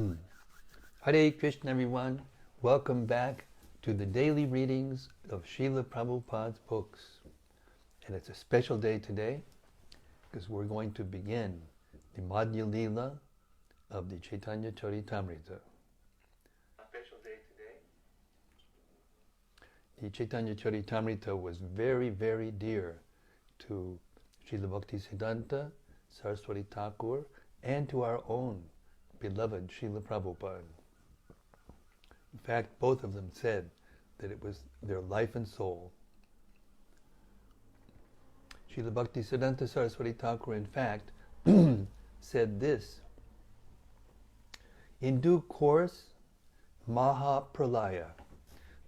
Hare Krishna, everyone. Welcome back to the daily readings of Srila Prabhupada's books. And it's a special day today because we're going to begin the Madhya-lila of the Caitanya-caritämrta. Special day today. The Caitanya-caritämrta was very, very dear to Srila Bhaktisiddhanta Saraswati Thakur and to our own beloved Srila Prabhupada. In fact, both of them said that it was their life and soul. Srila Bhaktisiddhanta Saraswati Thakur, in fact, said this: in due course, Mahäprabhu,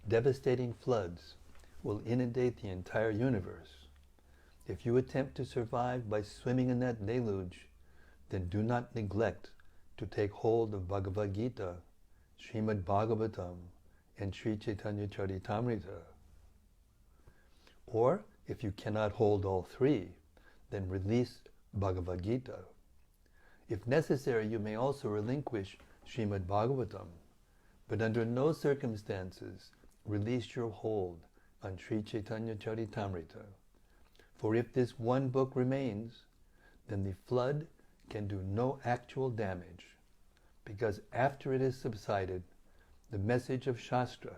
devastating floods, will inundate the entire universe. If you attempt to survive by swimming in that deluge, then do not neglect to take hold of Bhagavad Gita, Srimad Bhagavatam, and Sri Caitanya-caritämrta. Or, if you cannot hold all three, then release Bhagavad Gita. If necessary, you may also relinquish Srimad Bhagavatam, but under no circumstances release your hold on Sri Caitanya-caritämrta. For if this one book remains, then the flood can do no actual damage, because after it has subsided, the message of Shastra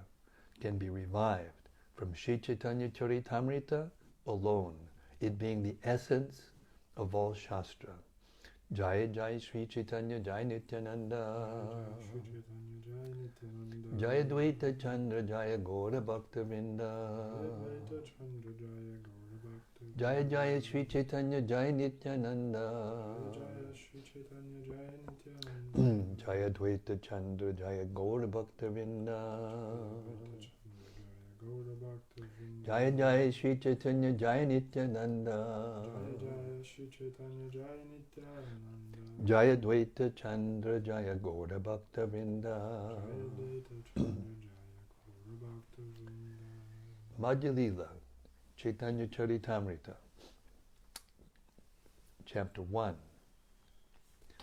can be revived from Sri Caitanya-caritämrta alone, it being the essence of all Shastra. Jaya Jaya Sri Chaitanya Jaya Nityananda Jaya Dvaita Chandra Jaya Gaura Bhakta Vrinda Jaya Jaya Sri Chaitanya Jaya Nityananda Jaya Dvaita Chandra Jaya Gaura Bhakta Vrinda Jaya Jaya Sri Chaitanya Jaya Nityananda Jaya Dvaita Chandra Jaya Gaura Bhakta Vrinda. Madhya-lila, Caitanya-caritämrta, Chapter 1.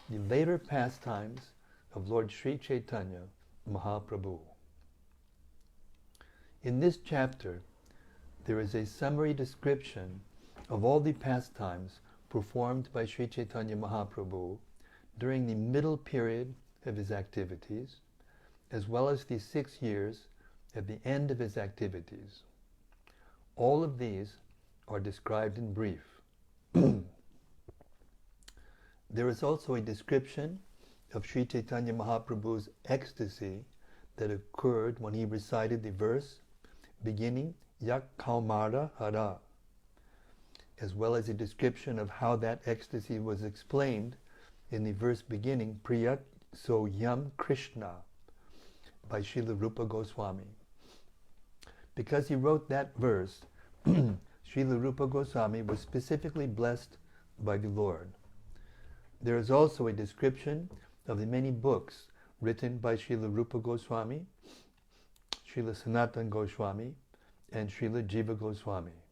The later pastimes of Lord Sri Chaitanya Mahäprabhu. In this chapter, there is a summary description of all the pastimes performed by Sri Chaitanya Mahäprabhu during the middle period of his activities, as well as the 6 years at the end of his activities. All of these are described in brief. There is also a description of Sri Chaitanya Mahaprabhu's ecstasy that occurred when he recited the verse beginning Yak Kaumara Hara, as well as a description of how that ecstasy was explained in the verse beginning Priyat So Yam Krishna by Srila Rupa Goswami. Because he wrote that verse, Srila Rupa Goswami was specifically blessed by the Lord. There is also a description of the many books written by Srila Rupa Goswami, Srila Sanatana Goswami, and Srila Jiva Goswami.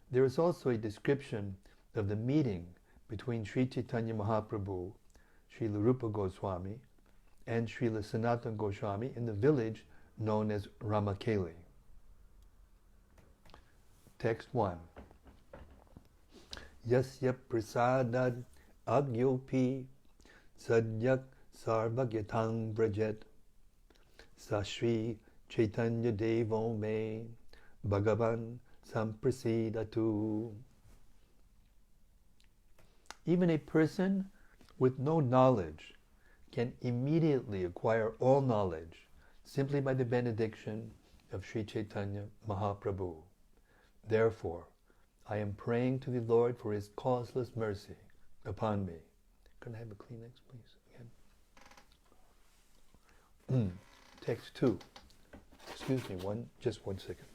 There is also a description of the meeting between Sri Chaitanya Mahaprabhu, Srila Rupa Goswami, and Srila Sanatana Goswami in the village known as Ramakeli. Text 1. Yasya prasadad agyopi sadyak sarvagyatang brajet sashri Chaitanya Devo me Bhagavan samprasidatu. Even a person with no knowledge can immediately acquire all knowledge simply by the benediction of Sri Chaitanya Mahaprabhu. Therefore, I am praying to the Lord for His causeless mercy upon me. Can I have a Kleenex, please? Again. Text 2. Excuse me, just one second.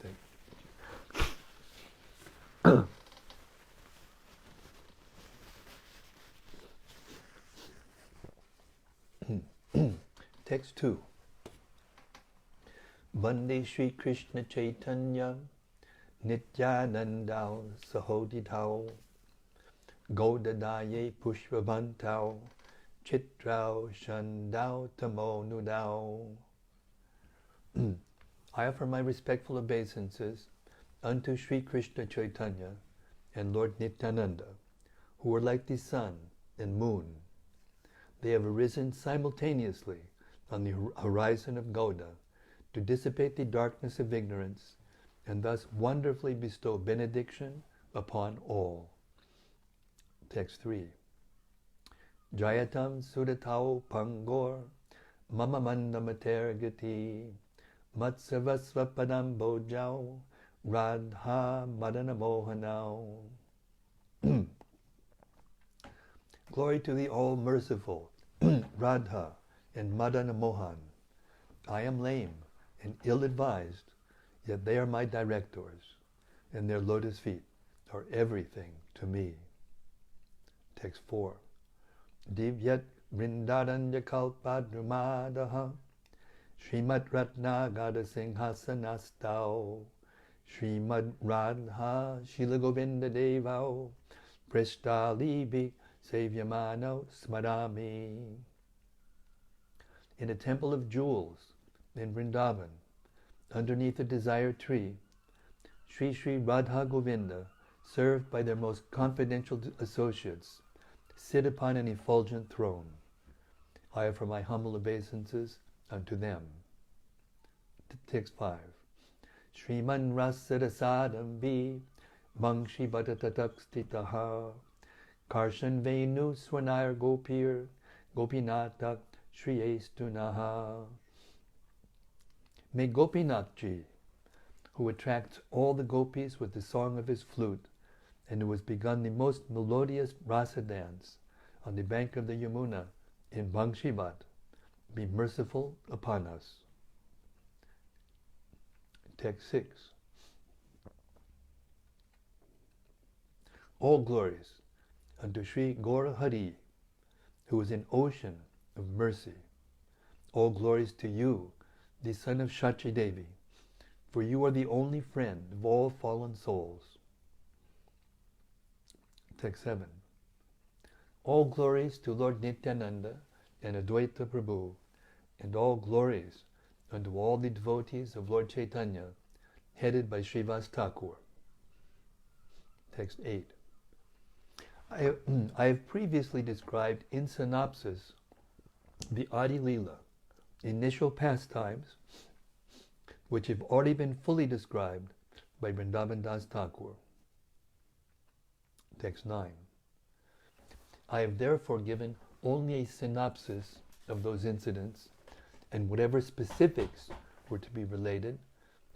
Text 2. Vande Shri Krishna Chaitanya Nityananda Sahodidhau Godadaye Pushpavantau chitrao shandao tamo nudao. I offer my respectful obeisances unto Sri Krishna Chaitanya and Lord Nityananda, who are like the sun and moon. They have arisen simultaneously on the horizon of Gauda to dissipate the darkness of ignorance and thus wonderfully bestow benediction upon all. Text 3. Jayatam sudatao pangor mama mandamater gati matsavasva padam bojao radha madana mohanao. Glory to the all-merciful Radha and Madana Mohan. I am lame and ill-advised, yet they are my directors, and their lotus feet are everything to me. Text 4. Divyat Vrindaranya Kalpadrumadaha Srimad Ratna Gada Singhasanastao Srimad Radha Shila Govinda Devao Prestalibi Savyamano Smarami. In a temple of jewels in Vrindavan, underneath a desire tree, Sri Sri Radha Govinda, served by their most confidential associates, sit upon an effulgent throne. I offer my humble obeisances unto them. Text 5. Shriman Rasadasadam Vi Bangshi Bhatatatakstitaha Karshan Venu Swanayar Gopir Gopinatak Shri Estunaha. May Gopinathji, who attracts all the gopis with the song of his flute, and who has begun the most melodious rasa dance on the bank of the Yamuna in Bangshibat, be merciful upon us. Text 6. All glories unto Sri Gaura Hari, who is an ocean of mercy. All glories to you, the son of Shachi Devi, for you are the only friend of all fallen souls. Text 7. All glories to Lord Nityananda and Advaita Prabhu, and all glories unto all the devotees of Lord Chaitanya, headed by Srivas Thakur. Text 8. I have previously described in synopsis the Adi-lila, initial pastimes, which have already been fully described by Vrindavan Das Thakur. Text 9. I have therefore given only a synopsis of those incidents, and whatever specifics were to be related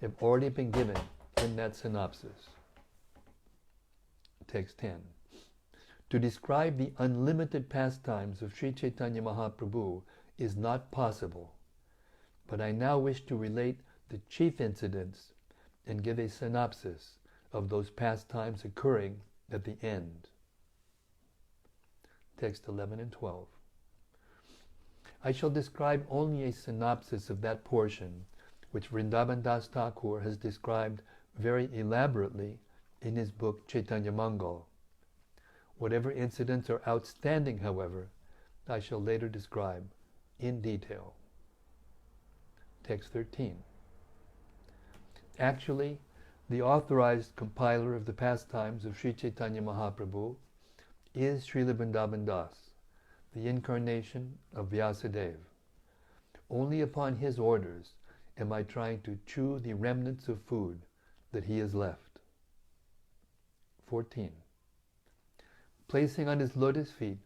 have already been given in that synopsis. Text 10. To describe the unlimited pastimes of Sri Chaitanya Mahaprabhu is not possible, but I now wish to relate the chief incidents and give a synopsis of those pastimes occurring at the end. Text 11 and 12. I shall describe only a synopsis of that portion which Vrindavan Das Thakur has described very elaborately in his book Chaitanya Mangal. Whatever incidents are outstanding, however, I shall later describe in detail. Text 13. Actually, the authorized compiler of the pastimes of Sri Chaitanya Mahaprabhu is Srila Vrindavan Das, the incarnation of Vyasadeva. Only upon his orders am I trying to chew the remnants of food that he has left. 14. Placing his lotus feet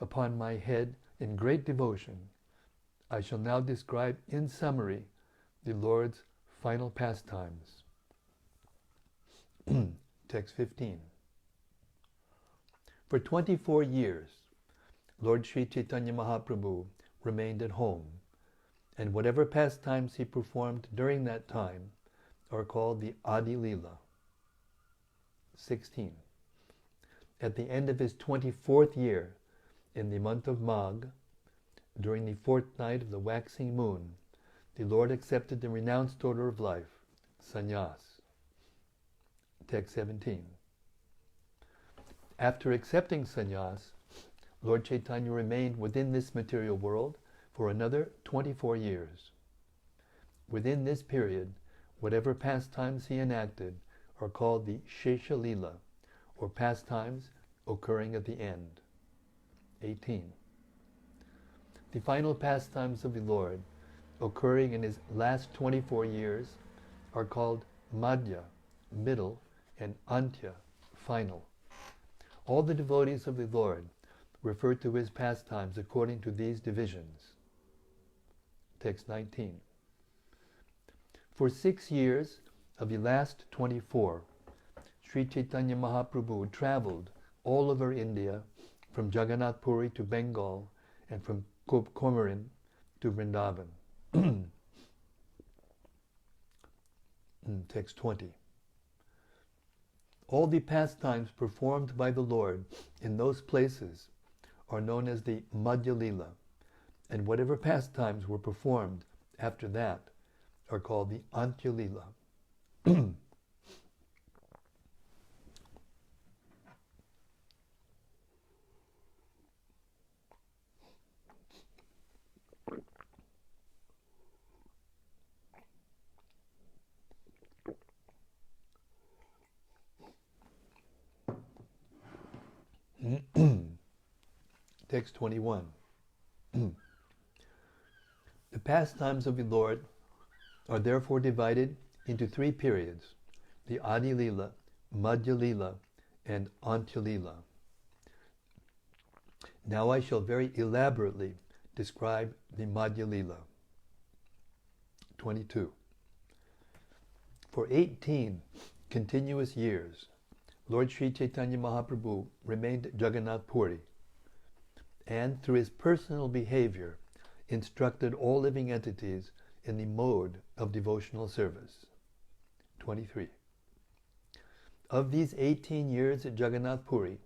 upon my head in great devotion, I shall now describe in summary the Lord's final pastimes. Text 15. For 24 years, Lord Sri Chaitanya Mahaprabhu remained at home, and whatever pastimes he performed during that time are called the Adi-lila. 16. At the end of his 24th year, in the month of Magh, during the fortnight of the waxing moon, the Lord accepted the renounced order of life, sannyas. Text 17. After accepting sannyas, Lord Chaitanya remained within this material world for another 24 years. Within this period, whatever pastimes he enacted are called the Shesha-lila, or pastimes occurring at the end. 18. The final pastimes of the Lord, occurring in his last 24 years, are called Madhya, middle, and Antya, final. All the devotees of the Lord refer to his pastimes according to these divisions. Text 19. For 6 years of the last 24, Sri Chaitanya Mahaprabhu traveled all over India, from Jagannath Puri to Bengal, and from Comorin to Vrindavan. Text 20. All the pastimes performed by the Lord in those places are known as the Madhya-lila, and whatever pastimes were performed after that are called the Antya-lila. Text 21. The pastimes of the Lord are therefore divided into 3 periods: the Adi-lila, Madhya-lila, and Antya-lila. Now I shall very elaborately describe the Madhya-lila. 22. For 18 continuous years, Lord Sri Chaitanya Mahaprabhu remained at Jagannath Puri, and through his personal behavior instructed all living entities in the mode of devotional service. 23. Of these 18 years at Jagannath Puri,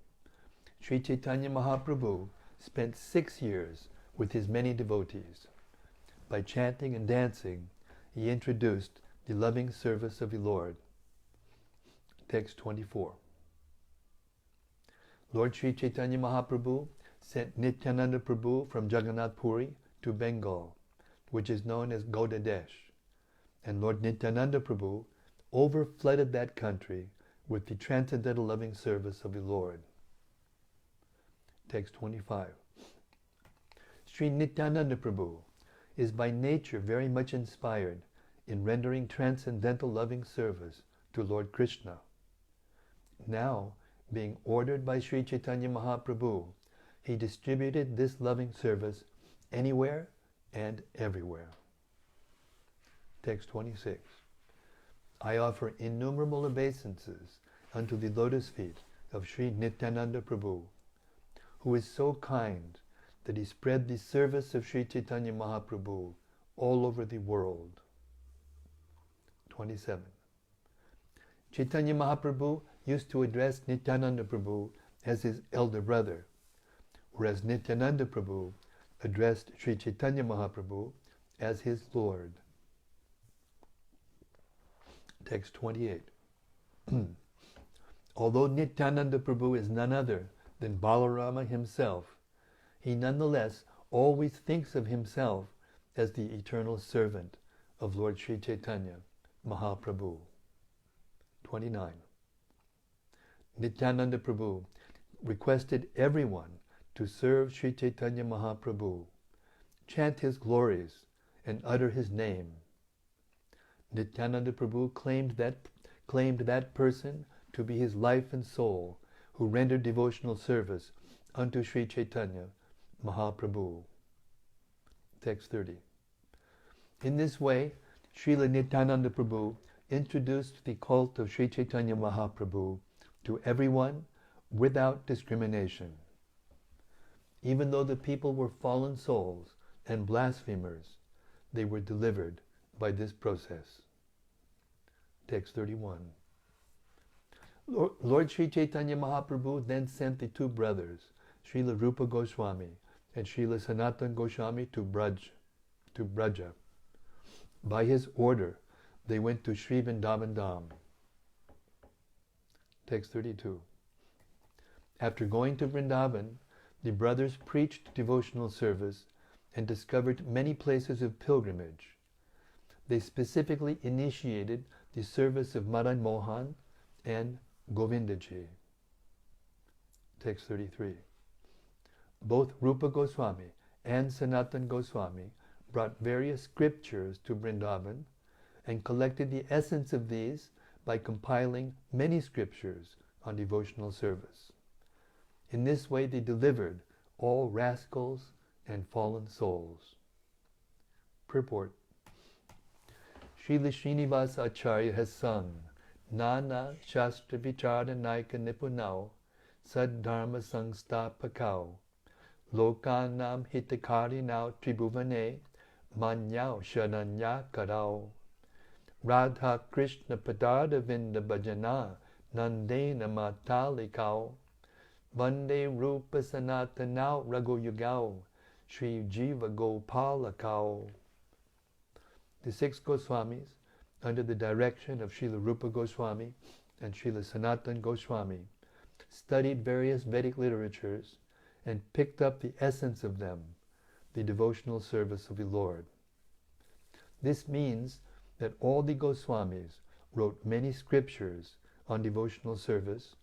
Sri Chaitanya Mahaprabhu spent 6 years with his many devotees. By chanting and dancing, he introduced the loving service of the Lord. Text 24. Lord Sri Chaitanya Mahaprabhu sent Nityananda Prabhu from Jagannath Puri to Bengal, which is known as Gaudadesh, and Lord Nityananda Prabhu overflooded that country with the transcendental loving service of the Lord. Text 25. Sri Nityananda Prabhu is by nature very much inspired in rendering transcendental loving service to Lord Krishna. Now, being ordered by Sri Chaitanya Mahaprabhu, he distributed this loving service anywhere and everywhere. Text 26. I offer innumerable obeisances unto the lotus feet of Sri Nityananda Prabhu, who is so kind that he spread the service of Sri Chaitanya Mahaprabhu all over the world. 27. Chaitanya Mahaprabhu used to address Nityananda Prabhu as his elder brother, whereas Nityananda Prabhu addressed Sri Chaitanya Mahaprabhu as his Lord. Text 28. Although Nityananda Prabhu is none other than Balarama himself, he nonetheless always thinks of himself as the eternal servant of Lord Sri Chaitanya Mahaprabhu. 29. Nityananda Prabhu requested everyone to serve Sri Chaitanya Mahaprabhu, chant his glories, and utter his name. Nityananda Prabhu claimed that person to be his life and soul, who rendered devotional service unto Sri Chaitanya Mahaprabhu. Text 30. In this way, Srila Nityananda Prabhu introduced the cult of Sri Chaitanya Mahaprabhu to everyone without discrimination. Even though the people were fallen souls and blasphemers, they were delivered by this process. Text 31. Lord Sri Chaitanya Mahaprabhu then sent the 2 brothers, Srila Rupa Goswami and Srila Sanatana Goswami to Braja. By his order, they went to Sri Vrindavan Dham. Text 32. After going to Vrindavan, the brothers preached devotional service and discovered many places of pilgrimage. They specifically initiated the service of Madan Mohan and Govindaji. Text 33. Both Rupa Goswami and Sanatana Goswami brought various scriptures to Vrindavan and collected the essence of these by compiling many scriptures on devotional service. In this way they delivered all rascals and fallen souls. Purport. Srila Srinivasa Acharya has sung Nana Shastra Vichara Naika Nipunao Saddharma Sangstapakao Lokanam Hitakari Nao Tribhuvane Manyao Sharanya Karao Radha Krishna Padartha Vinda Bhajana Nandena Matalikao Vande Rupa Sanatanao Raghuyugao Sri Jiva Gopalakao. The six Goswamis, under the direction of Srila Rupa Goswami and Srila Sanatana Goswami, studied various Vedic literatures and picked up the essence of them, the devotional service of the Lord. This means that all the Goswamis wrote many scriptures on devotional service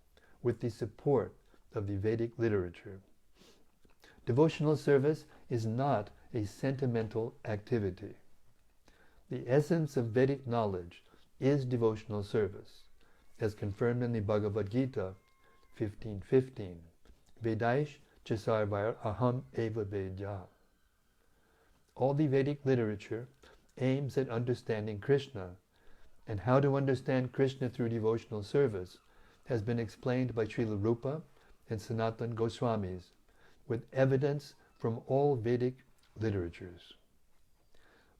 with the support of the Vedic literature. Devotional service is not a sentimental activity. The essence of Vedic knowledge is devotional service, as confirmed in the Bhagavad Gita 15:15. Vedaish Chasarvair Aham Eva Vedya. All the Vedic literature aims at understanding Krishna, and how to understand Krishna through devotional service has been explained by Srila Rupa and Sanatana Goswamis, with evidence from all Vedic literatures.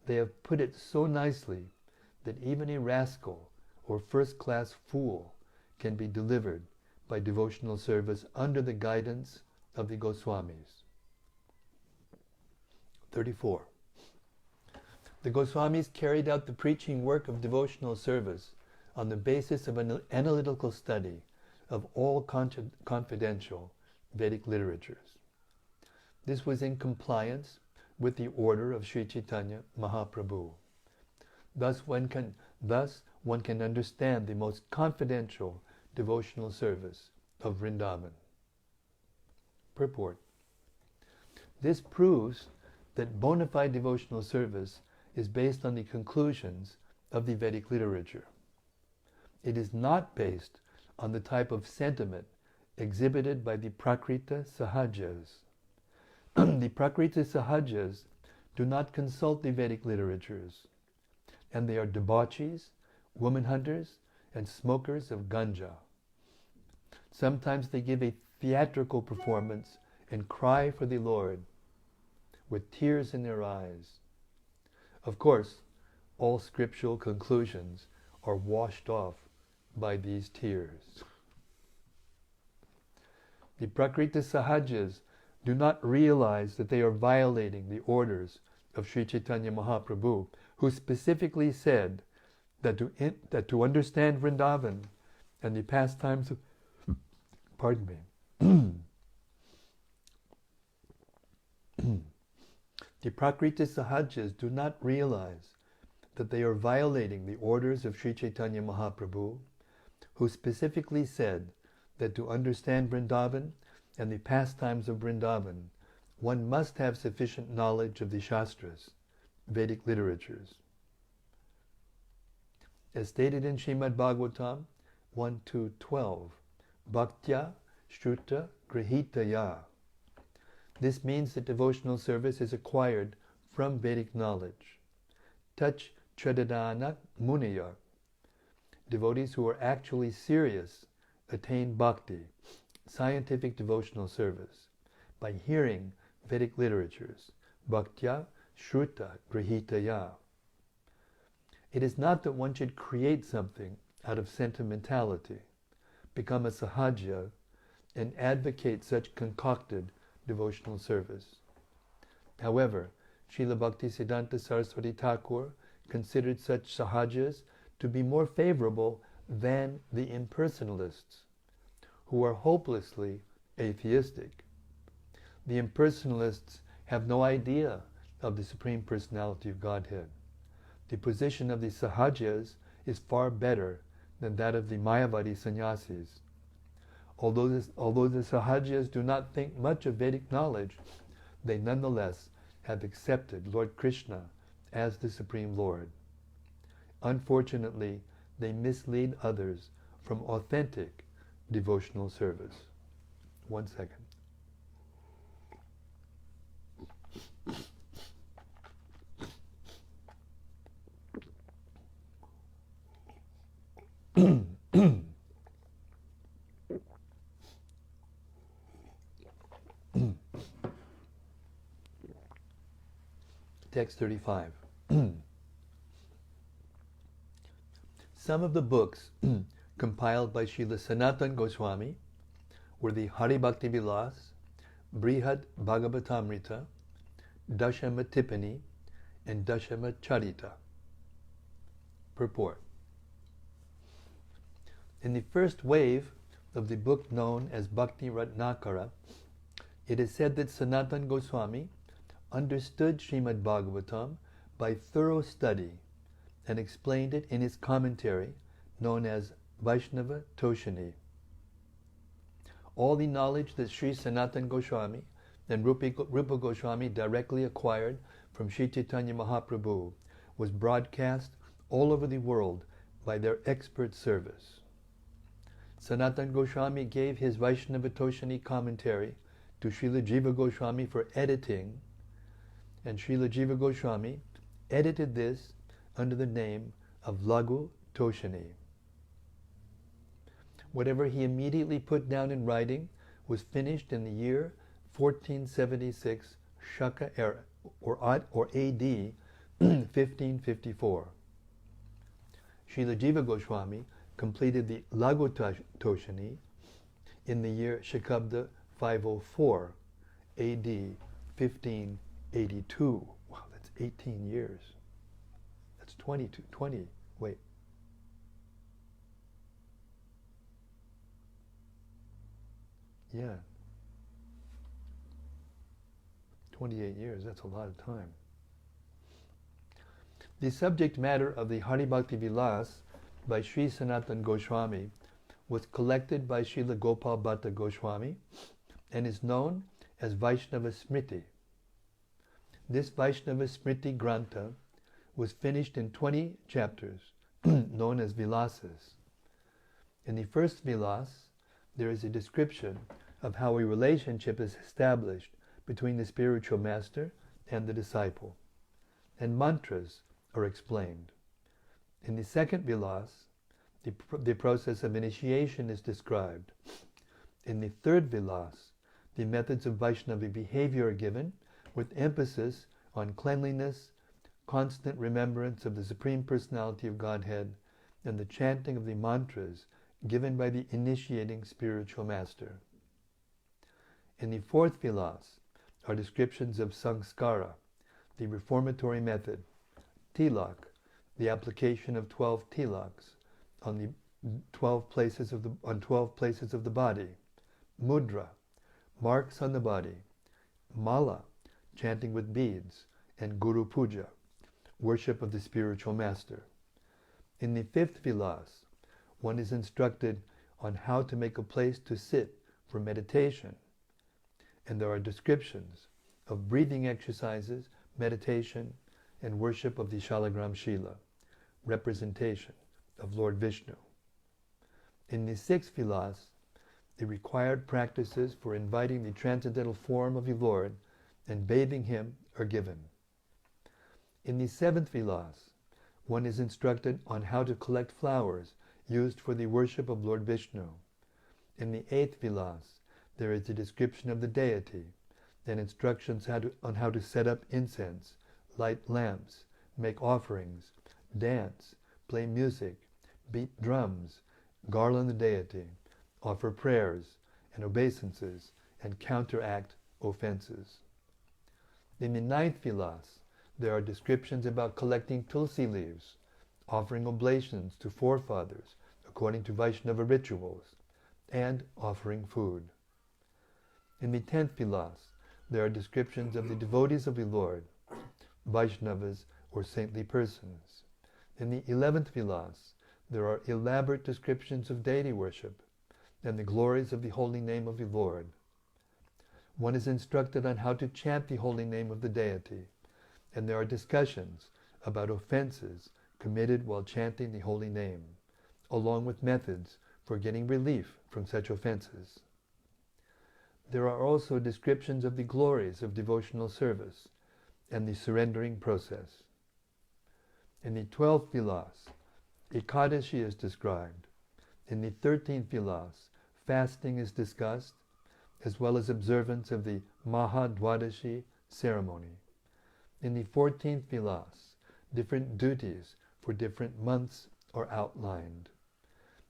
They have put it so nicely that even a rascal or first-class fool can be delivered by devotional service under the guidance of the Goswamis. 34. The Goswamis carried out the preaching work of devotional service on the basis of an analytical study of all confidential Vedic literatures. This was in compliance with the order of Sri Chaitanya Mahäprabhu. Thus one can understand the most confidential devotional service of Vrindavan. Purport. This proves that bona fide devotional service is based on the conclusions of the Vedic literature. It is not based on the type of sentiment exhibited by the Prakrita Sahajas. The Prakrita Sahajas do not consult the Vedic literatures, and they are debauchees, woman hunters, and smokers of ganja. Sometimes they give a theatrical performance and cry for the Lord with tears in their eyes. Of course, all scriptural conclusions are washed off by these tears. The Prakrita Sahajas do not realize that they are violating the orders of Sri Chaitanya Mahaprabhu, who specifically said that to understand Vrindavan and the pastimes of the Prakrita Sahajas do not realize that they are violating the orders of Sri Chaitanya Mahaprabhu, who specifically said that to understand Vrindavan and the pastimes of Vrindavan, one must have sufficient knowledge of the Shastras, Vedic literatures. As stated in Srimad Bhagavatam 1-12, Bhaktya Shruta Grihitaya. This means that devotional service is acquired from Vedic knowledge. Tach Chadadana Muniya. Devotees who are actually serious attain bhakti, scientific devotional service, by hearing Vedic literatures, Bhaktya Shruta Grihitaya. It is not that one should create something out of sentimentality, become a sahaja, and advocate such concocted devotional service. However, Srila Bhaktisiddhanta Saraswati Thakur considered such sahajas to be more favorable than the impersonalists, who are hopelessly atheistic. The impersonalists have no idea of the Supreme Personality of Godhead. The position of the Sahajas is far better than that of the Mayavadi sannyasis. Although the Sahajas do not think much of Vedic knowledge, they nonetheless have accepted Lord Krishna as the Supreme Lord. Unfortunately, they mislead others from authentic devotional service. 1 second. Text 35. Some of the books compiled by Srila Sanatana Goswami were the Hari Bhakti Vilas, Brihad Bhagavatamrita, Dashama Tippani, and Dashama Charita. Purport. In the first wave of the book known as Bhakti Ratnakara, it is said that Sanatana Goswami understood Srimad Bhagavatam by thorough study and explained it in his commentary known as Vaishnava Toshani. All the knowledge that Sri Sanatana Goswami and Rupa Goswami directly acquired from Sri Caitanya Mahaprabhu was broadcast all over the world by their expert service. Sanatana Goswami gave his Vaishnava Toshani commentary to Srila Jiva Goswami for editing, and Srila Jiva Goswami edited this under the name of Lagu Toshani. Whatever he immediately put down in writing was finished in the year 1476 Shaka era, or AD 1554. Srila Jiva Goswami completed the Lagu Toshani in the year Shakabda 504 AD 1582. Wow, that's 18 years. That's 20. Wait. Yeah. 28 years, that's a lot of time. The subject matter of the Hari Bhakti Vilas by Sri Sanatana Goswami was collected by Srila Gopal Bhatta Goswami and is known as Vaishnava Smriti. This Vaishnava Smriti Grantha was finished in 20 chapters, known as Vilasas. In the first Vilas, there is a description of how a relationship is established between the spiritual master and the disciple, and mantras are explained. In the second Vilas, the process of initiation is described. In the third Vilas, the methods of Vaishnava behavior are given, with emphasis on cleanliness, constant remembrance of the Supreme Personality of Godhead, and the chanting of the mantras given by the initiating spiritual master. In the fourth Vilas are descriptions of Sanskara, the reformatory method, Tilak, the application of 12 tilaks on the 12 places of the body, Mudra, marks on the body, Mala, chanting with beads, and Guru Puja, worship of the spiritual master. In the fifth Vilas, one is instructed on how to make a place to sit for meditation, and there are descriptions of breathing exercises, meditation, and worship of the Shalagram Shila, representation of Lord Vishnu. In the sixth Vilas, the required practices for inviting the transcendental form of the Lord and bathing him are given. In the seventh Vilas, one is instructed on how to collect flowers used for the worship of Lord Vishnu. In the eighth Vilas, there is a description of the deity, and instructions on how to set up incense, light lamps, make offerings, dance, play music, beat drums, garland the deity, offer prayers and obeisances, and counteract offenses. In the ninth Vilas, there are descriptions about collecting tulsi leaves, offering oblations to forefathers according to Vaishnava rituals, and offering food. In the 10th Vilas, there are descriptions of the devotees of the Lord, Vaishnavas or saintly persons. In the 11th Vilas, there are elaborate descriptions of deity worship and the glories of the holy name of the Lord. One is instructed on how to chant the holy name of the deity, and there are discussions about offenses committed while chanting the holy name, along with methods for getting relief from such offenses. There are also descriptions of the glories of devotional service and the surrendering process. In the 12th Vilas, Ekadashi is described. In the 13th Vilas, fasting is discussed, as well as observance of the Mahadwadashi ceremony. In the 14th Vilas, different duties for different months are outlined.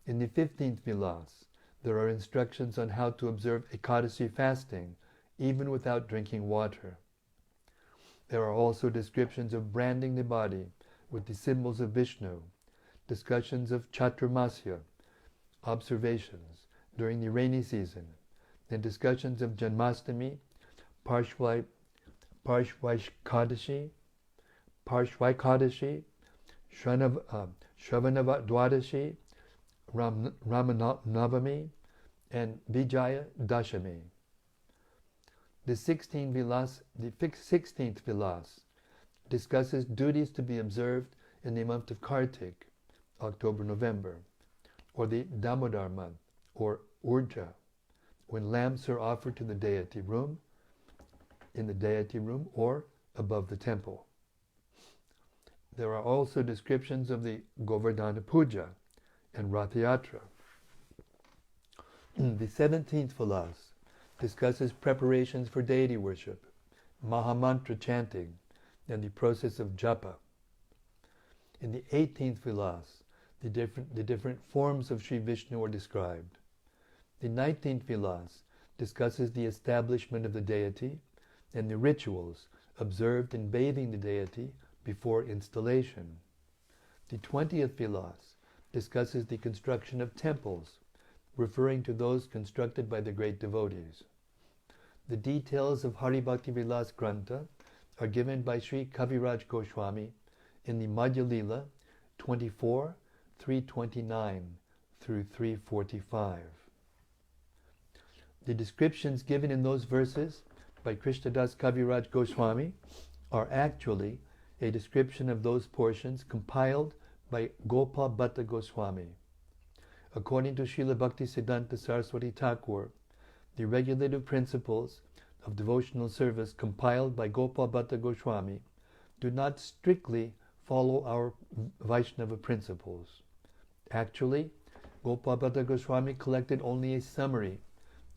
In the 15th Vilas, there are instructions on how to observe Ekadashi fasting, even without drinking water. There are also descriptions of branding the body with the symbols of Vishnu, discussions of Chaturmasya, observations during the rainy season, and discussions of Janmastami, Parshvaikadashi, Shravanavadwadashi, Ramanavami, and Vijaya Dashami. The 16th Vilas discusses duties to be observed in the month of Kartik, October-November, or the Damodar month, or Urja, when lamps are offered to the deity room, in the deity room, or above the temple. There are also descriptions of the Govardhana Puja and Ratha Yatra. The 17th Vilas discusses preparations for deity worship, Mahamantra chanting, and the process of japa. In the 18th Vilas, the different forms of Sri Vishnu are described. The 19th Vilas discusses the establishment of the deity and the rituals observed in bathing the deity before installation. The 20th Vilas discusses the construction of temples, referring to those constructed by the great devotees. The details of Hari Bhakti Vilas Grantha are given by Sri Kaviraj Goswami in the Madhya-lila 24, 329 through 345. The descriptions given in those verses by Krishnadas Kaviraj Goswami are actually a description of those portions compiled by Gopal Bhatta Goswami. According to Srila Bhaktisiddhanta Saraswati Thakur, the regulative principles of devotional service compiled by Gopal Bhatta Goswami do not strictly follow our Vaishnava principles. Actually, Gopal Bhatta Goswami collected only a summary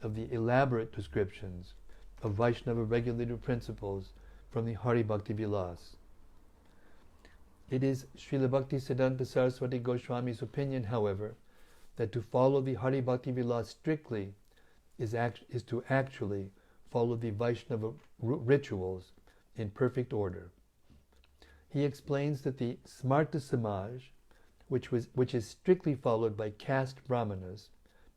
of the elaborate descriptions of Vaishnava regulative principles from the Hari Bhakti Vilas. It is Srila Bhaktisiddhanta Saraswati Goswami's opinion, however, that to follow the Hari Bhakti Vilas strictly is to actually follow the Vaishnava rituals in perfect order. He explains that the Smarta Samaj, which is strictly followed by caste brahmanas,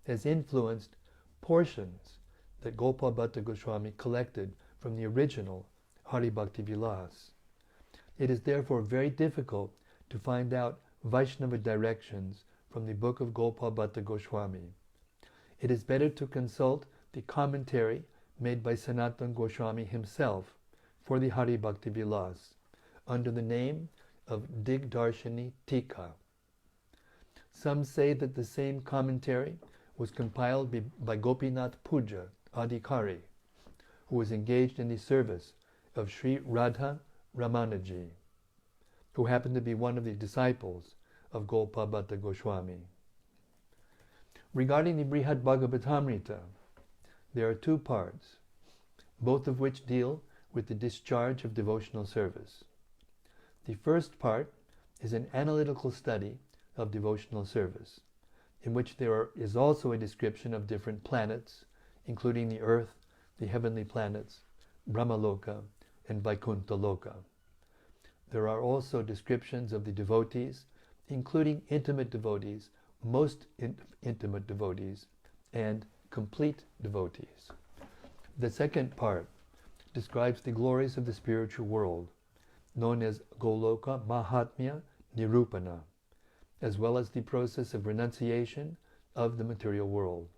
has influenced portions that Gopal Bhatta Goswami collected from the original Hari Bhakti Vilas. It is therefore very difficult to find out Vaishnava directions from the book of Gopal Bhatta Goswami. It is better to consult the commentary made by Sanatana Goswami himself for the Hari Bhakti Vilas under the name of Digdarshani Tika. Some say that the same commentary was compiled by Gopinath Puja Adhikari, who was engaged in the service of Sri Radha Ramanaji, who happened to be one of the disciples of Gopal Bhatta Goswami. Regarding the Brihad Bhagavatamrita, there are two parts, both of which deal with the discharge of devotional service. The first part is an analytical study of devotional service, in which there is also a description of different planets, including the earth, the heavenly planets, Brahmaloka, and Vaikuntha Loka. There are also descriptions of the devotees, including intimate devotees, most intimate devotees, and complete devotees. The second part describes the glories of the spiritual world, known as Goloka Mahatmya Nirupana, as well as the process of renunciation of the material world.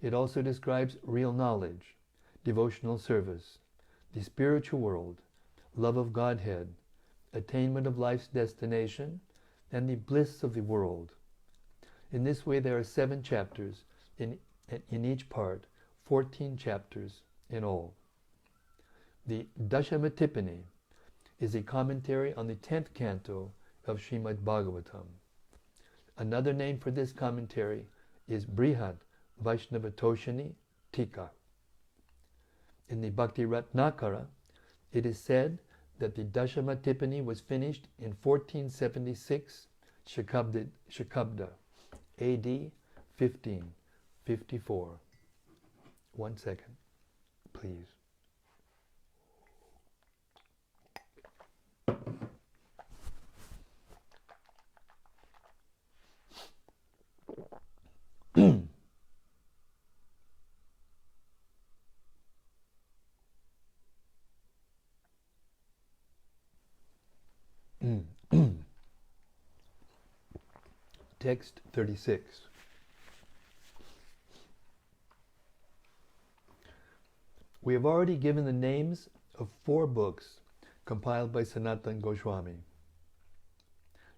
It also describes real knowledge, devotional service, the spiritual world, love of Godhead, attainment of life's destination, and the bliss of the world. In this way there are 7 chapters in each part, 14 chapters in all. The Dashamatipani is a commentary on the 10th canto of Srimad Bhagavatam. Another name for this commentary is Brihad Vaishnava Toshani Tika. In the Bhakti Ratnakara, it is said that the Dashamatipani was finished in 1476 Shakabda, AD 1554. 1 second, please. Text 36. We have already given the names of 4 books compiled by Sanatana Goswami.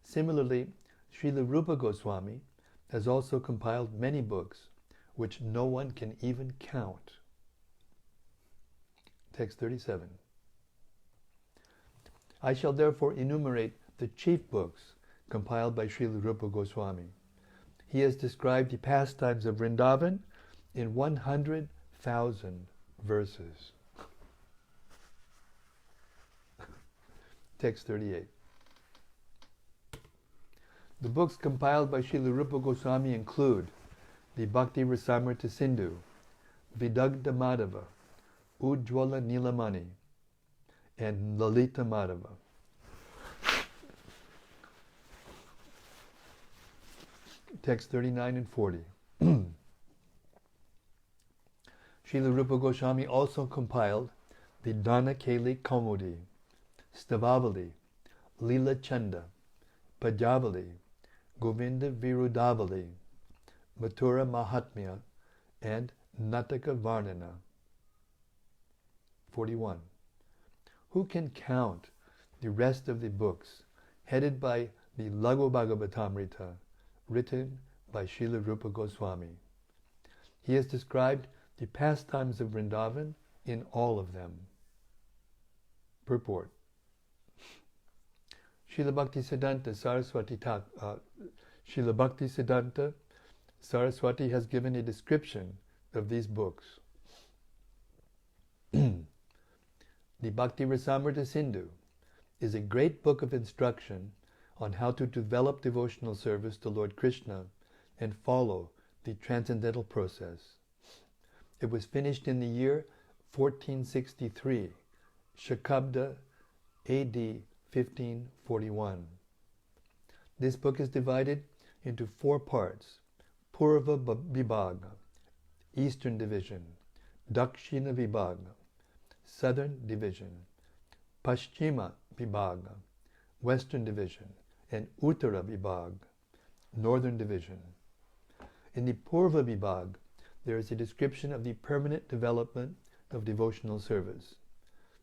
Similarly, Srila Rupa Goswami has also compiled many books which no one can even count. Text 37. I shall therefore enumerate the chief books compiled by Srila Rupa Goswami. He has described the pastimes of Vrindavan in 100,000 verses. Text 38. The books compiled by Srila Rupa Goswami include the Bhakti Rasamrita Sindhu, Vidagdha Madhava, Ujjwala Nilamani, and Lalita Madhava. Text 39 and 40. Srila Rupa Goswami also compiled the Dana Keli Kaumudi, Stavavali, Lila Chanda, Pajavali, Govinda Virudavali, Mathura Mahatmya, and Nataka Varnana. 41. Who can count the rest of the books headed by the Laghu Bhagavatamrita, written by Srila Rupa Goswami? He has described the pastimes of Vrindavan in all of them. Purport. Srila Bhaktisiddhanta Saraswati has given a description of these books. The Bhakti Rasamrita Sindhu is a great book of instruction on how to develop devotional service to Lord Krishna and follow the transcendental process. It was finished in the year 1463, Shakabda, AD 1541. This book is divided into 4 parts: Purva Vibhaga, Eastern Division; Dakshina Vibhaga, Southern Division; Paschima Vibhaga, Western Division; and Uttara Vibhaga, Northern Division. In the Purva Vibhaga, there is a description of the permanent development of devotional service,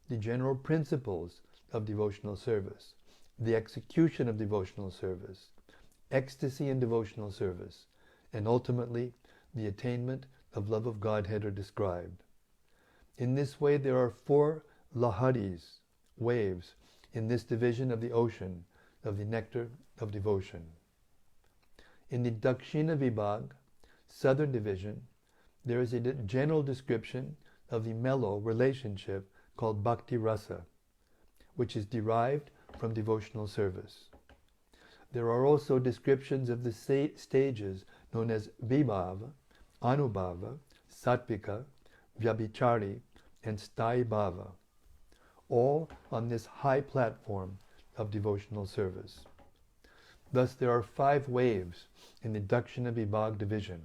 the general principles of devotional service, the execution of devotional service, ecstasy in devotional service, and ultimately the attainment of love of Godhead are described. In this way there are 4 laharis, waves, in this division of the ocean of the nectar of devotion. In the Dakshina Vibhaga, Southern Division, there is a general description of the mellow relationship called Bhakti Rasa, which is derived from devotional service. There are also descriptions of the stages known as Vibhava, Anubhava, Sattvika, Vyabhichari, and Sthayi Bhava, all on this high platform of devotional service. Thus there are 5 waves in the Dakshina Vibhaga division.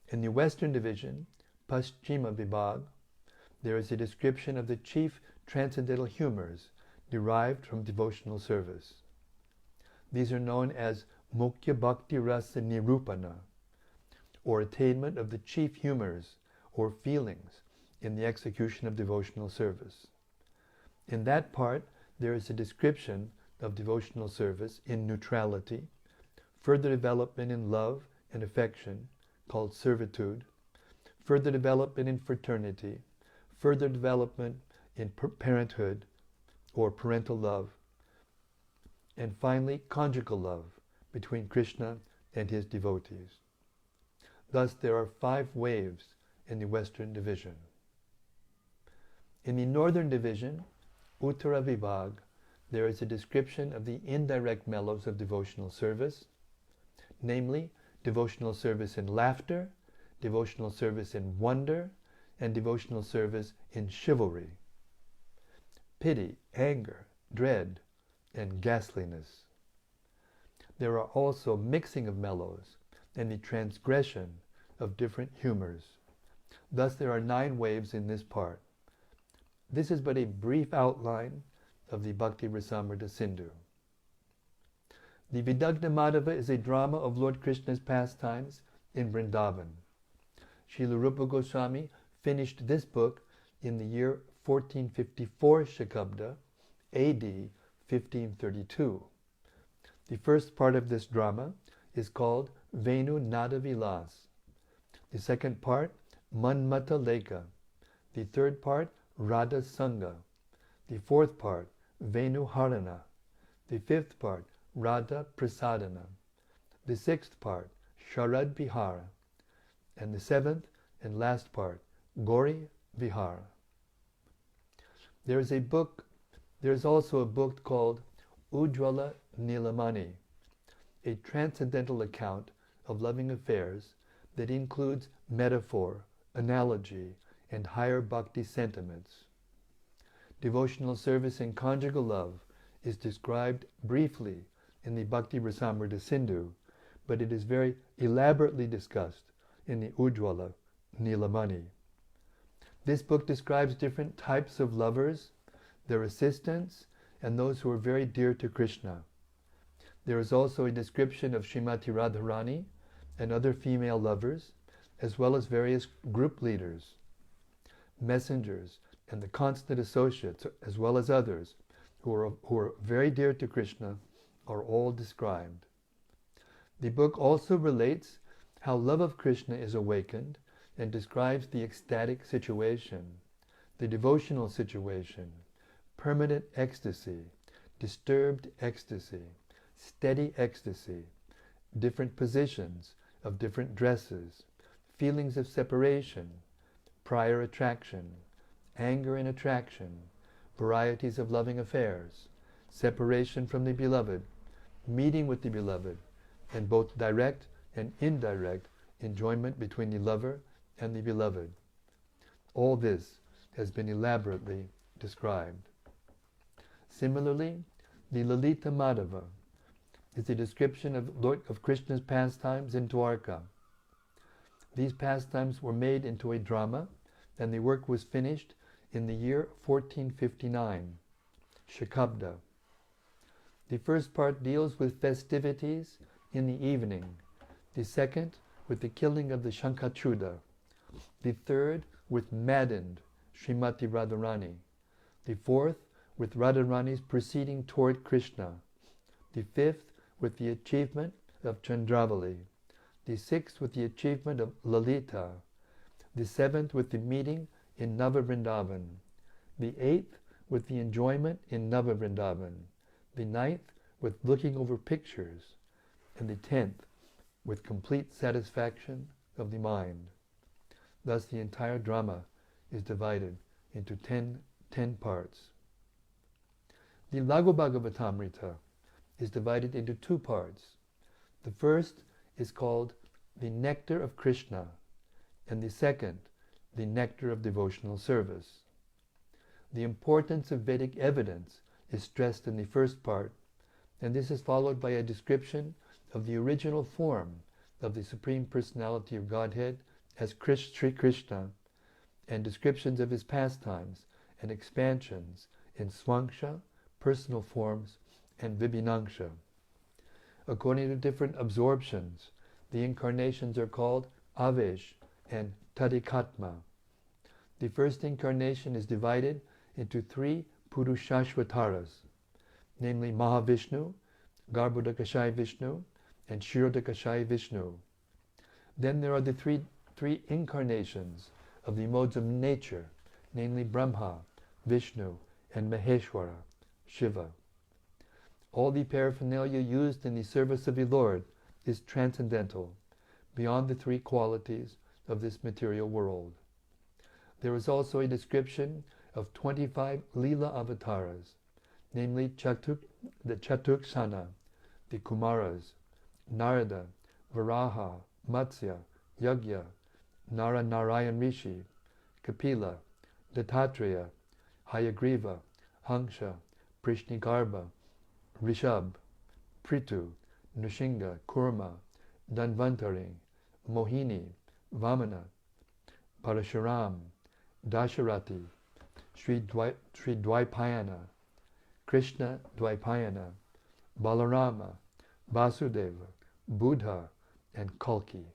In the Western division, Paschima Vibhaga, there is a description of the chief transcendental humors derived from devotional service. These are known as Mukhya Bhakti Rasa Nirupana, or attainment of the chief humors or feelings in the execution of devotional service. In that part, there is a description of devotional service in neutrality, further development in love and affection, called servitude, further development in fraternity, further development in parenthood or parental love, and finally conjugal love between Krishna and his devotees. Thus there are 5 waves in the Western division. In the Northern division, Uttara Vibhag, there is a description of the indirect mellows of devotional service, namely devotional service in laughter, devotional service in wonder, and devotional service in chivalry, pity, anger, dread, and ghastliness. There are also mixing of mellows and the transgression of different humors. Thus there are 9 waves in this part. This is but a brief outline of the Bhakti Rasamrita Sindhu. The Vidagna Madhava is a drama of Lord Krishna's pastimes in Vrindavan. Srila Rupa Goswami finished this book in the year 1454 Shakabda, AD 1532. The first part of this drama is called Venu Nada Vilas. The second part, Manmata Lekha. The third part, Radha Sangha. The fourth part, Venu Harana. The fifth part, Radha Prasadana. The sixth part, Sharad Vihara. And the seventh and last part, Gauri Vihara. There is also a book called Ujjvala Nilamani, a transcendental account of loving affairs that includes metaphor, analogy, and higher bhakti sentiments. Devotional service and conjugal love is described briefly in the Bhakti Rasamrita Sindhu, but it is very elaborately discussed in the Ujjvala Nilamani. This book describes different types of lovers, their assistants, and those who are very dear to Krishna. There is also a description of Srimati Radharani and other female lovers, as well as various group leaders, messengers, and the constant associates, as well as others who are very dear to Krishna, are all described. The book also relates how love of Krishna is awakened and describes the ecstatic situation, the devotional situation, permanent ecstasy, disturbed ecstasy, steady ecstasy, different positions of different dresses, feelings of separation, prior attraction, anger and attraction, varieties of loving affairs, separation from the beloved, meeting with the beloved, and both direct and indirect enjoyment between the lover and the beloved. All this has been elaborately described. Similarly, the Lalita Madhava is a description of Krishna's pastimes in Dwarka. These pastimes were made into a drama, and the work was finished in the year 1459, Shakabda. The first part deals with festivities in the evening, the second with the killing of the Shankachuda, the third with maddened Srimati Radharani, the fourth with Radharani's proceeding toward Krishna, the fifth with the achievement of Chandravali, the sixth with the achievement of Lalita, the seventh with the meeting in Nava Vrindavan, the eighth with the enjoyment in Nava Vrindavan, the ninth with looking over pictures, and the 10th with complete satisfaction of the mind. Thus the entire drama is divided into 10 parts. The Laghu Bhagavatamrita is divided into 2 parts. The first is called the Nectar of Krishna, and the second, the Nectar of Devotional Service. The importance of Vedic evidence is stressed in the first part, and this is followed by a description of the original form of the Supreme Personality of Godhead as Sri Krishna, and descriptions of his pastimes and expansions in swangsha, personal forms, and vibhinangsha. According to different absorptions, the incarnations are called Avesh and Tadikatma. The first incarnation is divided into 3 Purushashvataras, namely Mahavishnu, Garbhodakashayi Vishnu, and Kshirodakashayi Vishnu. Then there are the three incarnations of the modes of nature, namely Brahma, Vishnu, and Maheshwara, Shiva. All the paraphernalia used in the service of the Lord is transcendental, beyond the 3 qualities of this material world. There is also a description of 25 Lila avatars, namely the Chaturksana, the Kumaras, Narada, Varaha, Matsya, Yagya, Narayan Rishi, Kapila, Dattatreya, Hayagriva, Hangsha, Prishnigarbha, Rishab, Prithu, Nushinga, Kurma, Dhanvantari, Mohini, Vamana, Parashuram, Dasharati, Sri Dvaipayana, Krishna Dvaipayana, Balarama, Vasudeva, Buddha, and Kalki.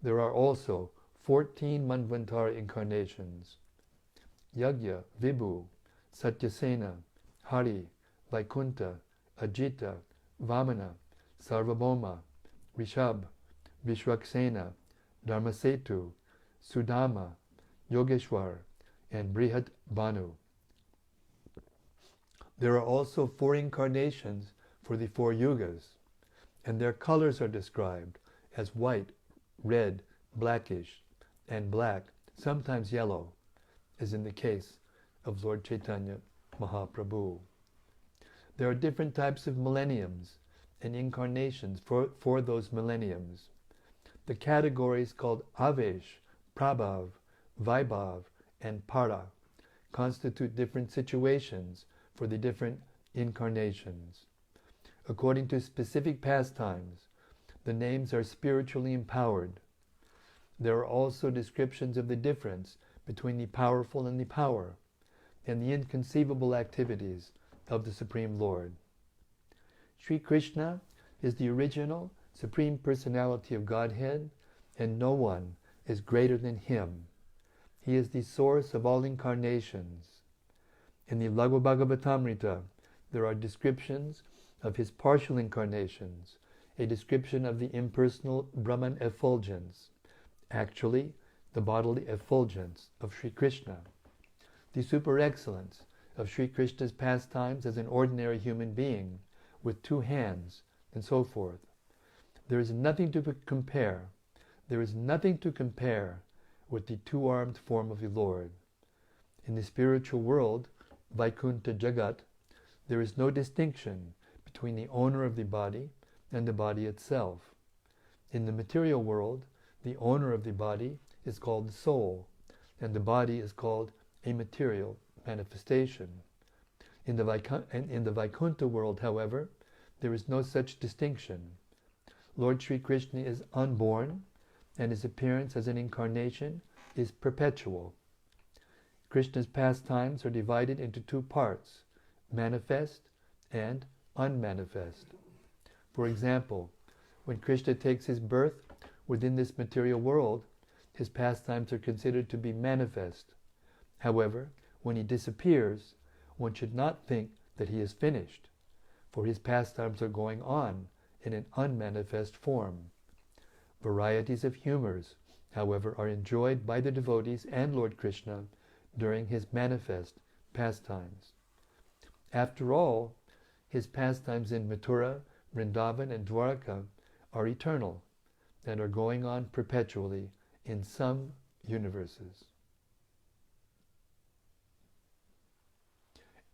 There are also 14 Manvantara incarnations: Yagya, Vibhu, Satyasena, Hari, Vaikunta, Ajita, Vamana, Sarvabhauma, Rishab, Vishwaksena, Dharmasetu, Sudama, Yogeshwar, and Brihat Banu. There are also 4 incarnations for the 4 yugas, and their colors are described as white, red, blackish, and black, sometimes yellow, as in the case of Lord Chaitanya Mahaprabhu. There are different types of millenniums and incarnations for those millenniums. The categories called Avesh, Prabhav, Vaibhav, and Para constitute different situations for the different incarnations. According to specific pastimes, the names are spiritually empowered. There are also descriptions of the difference between the powerful and the power, and the inconceivable activities of the Supreme Lord. Sri Krishna is the original Supreme Personality of Godhead, and no one is greater than Him. He is the source of all incarnations. In the Laghu Bhagavatamrita, there are descriptions of His partial incarnations, a description of the impersonal Brahman effulgence, actually the bodily effulgence of Sri Krishna, the super excellence of Sri Krishna's pastimes as an ordinary human being with 2 hands, and so forth. There is nothing to compare. There is nothing to compare with the 2-armed form of the Lord. In the spiritual world, Vaikuntha Jagat, there is no distinction between the owner of the body and the body itself. In the material world, the owner of the body is called the soul, and the body is called a material manifestation. In the Vaikuntha world, however, there is no such distinction. Lord Sri Krishna is unborn, and his appearance as an incarnation is perpetual. Krishna's pastimes are divided into 2 parts, manifest and unmanifest. For example, when Krishna takes his birth within this material world, his pastimes are considered to be manifest. However, when he disappears, one should not think that he is finished, for his pastimes are going on in an unmanifest form. Varieties of humors, however, are enjoyed by the devotees and Lord Krishna during his manifest pastimes. After all, his pastimes in Mathura, Vrindavan, and Dwarka are eternal and are going on perpetually in some universes.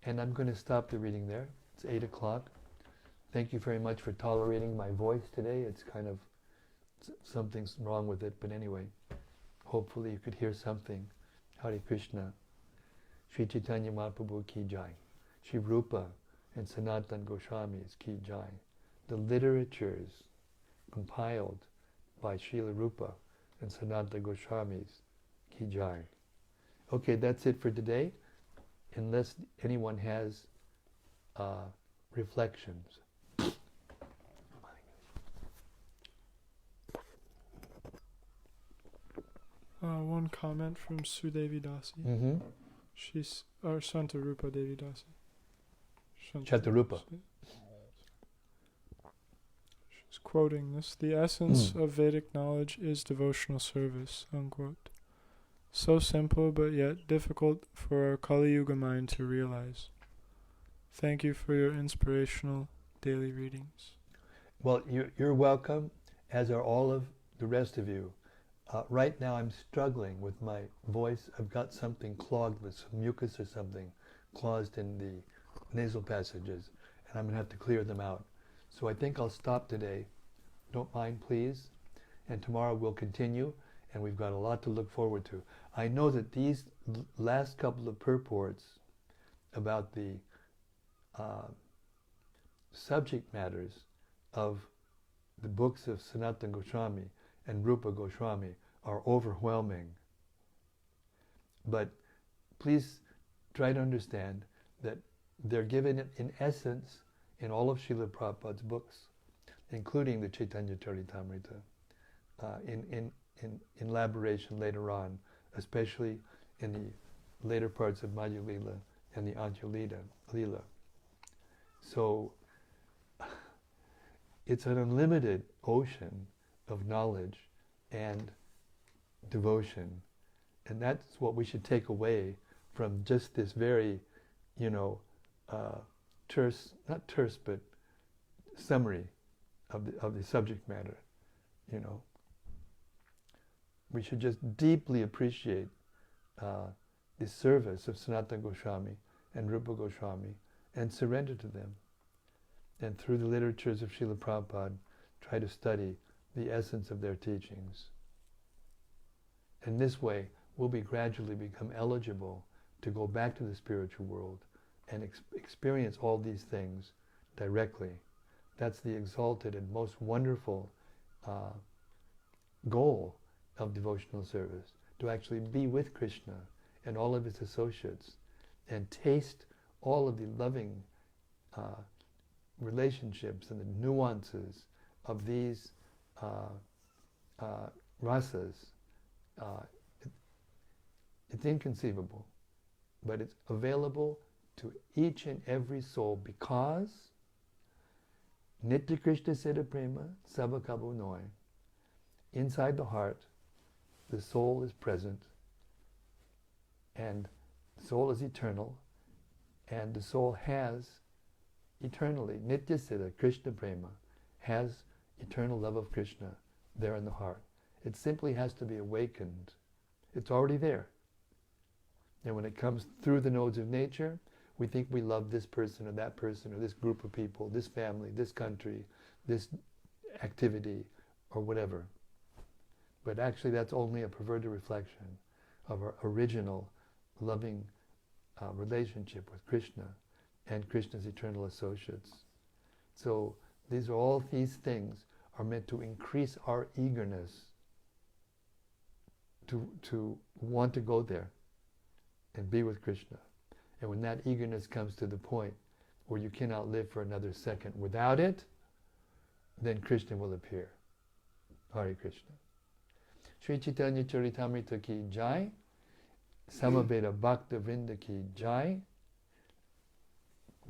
And I'm going to stop the reading there. It's 8 o'clock. Thank you very much for tolerating my voice today. It's kind of, something's wrong with it, but anyway, hopefully you could hear something. Hare Krishna. Sri Chaitanya Mahaprabhu ki jai. Sri Rupa and Sanatana Goswamis ki jai. The literatures compiled by Srila Rupa and Sanatana Goswamis ki jai. Okay, that's it for today, unless anyone has reflections. One comment from Sudevi Dasi. Mm-hmm. She's Santa Rupa Devi Dasi. Chatarupa. She's quoting this. The essence of Vedic knowledge is devotional service, unquote. So simple but yet difficult for our Kali Yuga mind to realize. Thank you for your inspirational daily readings. Well, you're welcome, as are all of the rest of you. Right now I'm struggling with my voice. I've got something clogged with some mucus or something clogged in the nasal passages, and I'm going to have to clear them out. So I think I'll stop today. Don't mind, please. And tomorrow we'll continue, and we've got a lot to look forward to. I know that these last couple of purports about the subject matters of the books of Sanatana Goswami and Rupa Goswami are overwhelming. But please try to understand that they're given in essence in all of Srila Prabhupada's books, including the Caitanya-caritämrta, in elaboration later on, especially in the later parts of Madhya-lila and the Madhya-lila. So it's an unlimited ocean of knowledge and devotion, and that's what we should take away from just this very, terse, not terse, but summary of the subject matter. We should just deeply appreciate the service of Sanatana Goswami and Rupa Goswami and surrender to them. And through the literatures of Srila Prabhupada, try to study the essence of their teachings. In this way, we'll gradually become eligible to go back to the spiritual world and experience all these things directly. That's the exalted and most wonderful goal of devotional service, to actually be with Krishna and all of his associates and taste all of the loving relationships and the nuances of these rasas. It's inconceivable, but it's available to each and every soul because Nitya Krishna Siddha Prema Sabakabu Noi. Inside the heart, the soul is present, and the soul is eternal, and the soul has eternally, Nitya Siddha, Krishna Prema, has eternal love of Krishna there in the heart. It simply has to be awakened. It's already there. And when it comes through the nodes of nature, we think we love this person or this group of people, this family, this country, this activity, or whatever. But actually that's only a perverted reflection of our original loving relationship with Krishna and Krishna's eternal associates. So these things are meant to increase our eagerness to want to go there and be with Krishna. And when that eagerness comes to the point where you cannot live for another second without it, then Krishna will appear. Hare Krishna. Sri Caitanya-caritämrta ki jai, Samaveda Bhakta Vrinda ki jai,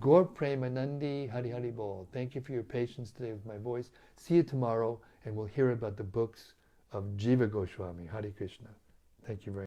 Gaur Premanandi Hari Hari Bol. Thank you for your patience today with my voice. See you tomorrow, and we'll hear about the books of Jiva Goswami. Hare Krishna. Thank you very much.